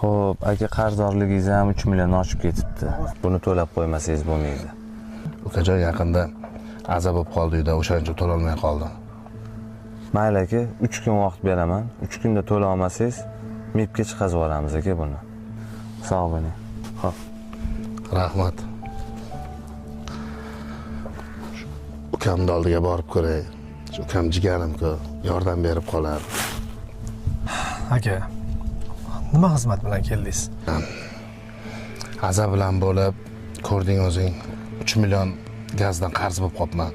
Xo'p, aka qarzdorligingiz ham 3 million oshib ketibdi. Buni to'lab qo'ymasangiz bo'lmaydi. Ukajon yaqinda aza bo'lib qoldi uyda, o'shaning uchun to'la olmay qoldim. Mayli aka, 3 kun vaqt beraman. 3 kunda to'la olmasangiz, MEPga chiqazib olamiz aka buni. Sog' bo'ling. Xo'p. Rahmat. Ukamni oldiga borib ko'ray. Ukam jigarim-ku, yordam berib qolar. Aka, nima xizmat bilan keldingiz? Aza bilan bo'lib, ko'rding o'zing, 3 million gazdan qarz bo'lib qopman.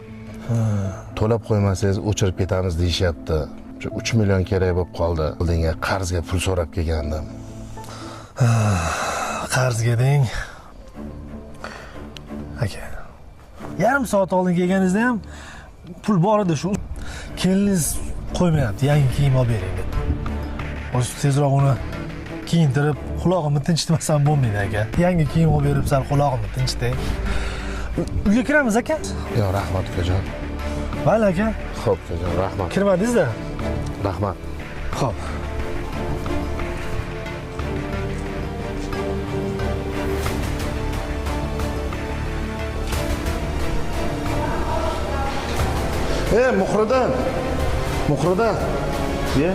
To'lab qo'ymasangiz o'chirib ketamiz deyishyapti. 3 million kerak bo'lib qoldi. Oldinga qarzga pul so'rab kelgandim. Qarzga deng. Aka, yarim soat oldin kelganingizda ham pul bor edi, shu keliniz qo'ymayapti, yangi kiyim olib bering deb. O'zi tezroq uni kiyintirib, quloqimni tinchitmasam bo'lmaydi aka. Yangi kiyim olib berib, sal quloqimni tinchiting. Uyga kiramiz aka? Yo'q, rahmat ukajon. Mayli aka. Xo'p, ukajon, rahmat. Kirmadingiz-da? Rahmat. Xo'p. Muhriddin. Muhriddin. Ye.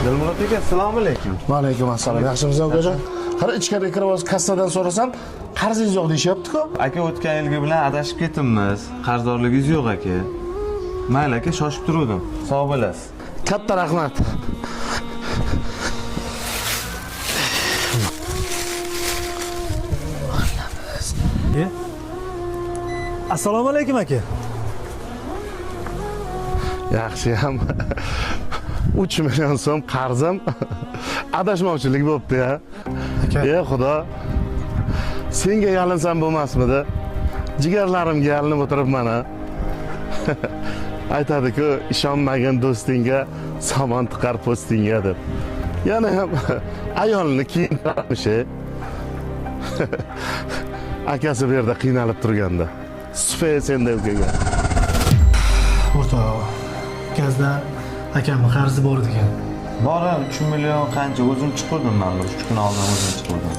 Dilmurod aka, assalomu alaykum. Va alaykum assalom. Yaxshimisiz ukajon? Qara ichkariga kirib olib kassadan so'rasam, qarzingiz yo'q deyapti-ku. Aka, o'tgan yilgi bilan adashib ketibmiz. Qarzdorligingiz yo'q aka. Mayli aka, shoshib turuvdim. Sog' bo'lasiz. Katta rahmat. Assalomu alaykum aka. Yaxshi ham 3 million so'm qarzim adashmovchilik bo'pti-ya. Ey Xudo. Senga yalinsam bo'lmasmidi? Jigarlarimga yalinib o'tiribman-a. Aytadi-ku, ishonmagin do'stingga somon tiqar postingga deb. Yana ham ayolni kiyintiramish. Akasi bu yerda qiynalib turganda. Sufay senda ukaga. O'rtoq, gazda akamni qarzi bor ekan. Bor, 3 million qancha o'zim chiqardim men 3 kun oldin o'zim chiqardim.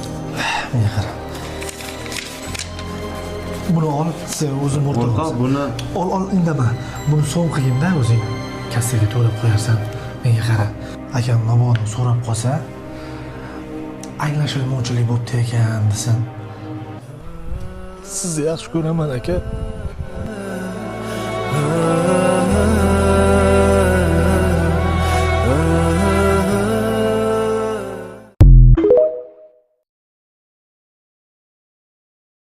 Menga qara. Buni olib, sen o'zim o'rtoq. Buni ol, indama. Buni so'm qilgin-da o'zing. Kassaga to'lab qo'yarsan. Menga qara. Akam mabodo so'rab qolsa, anglashilmovchilik bo'pti ekan desin. Sizni yaxshi ko'raman aka.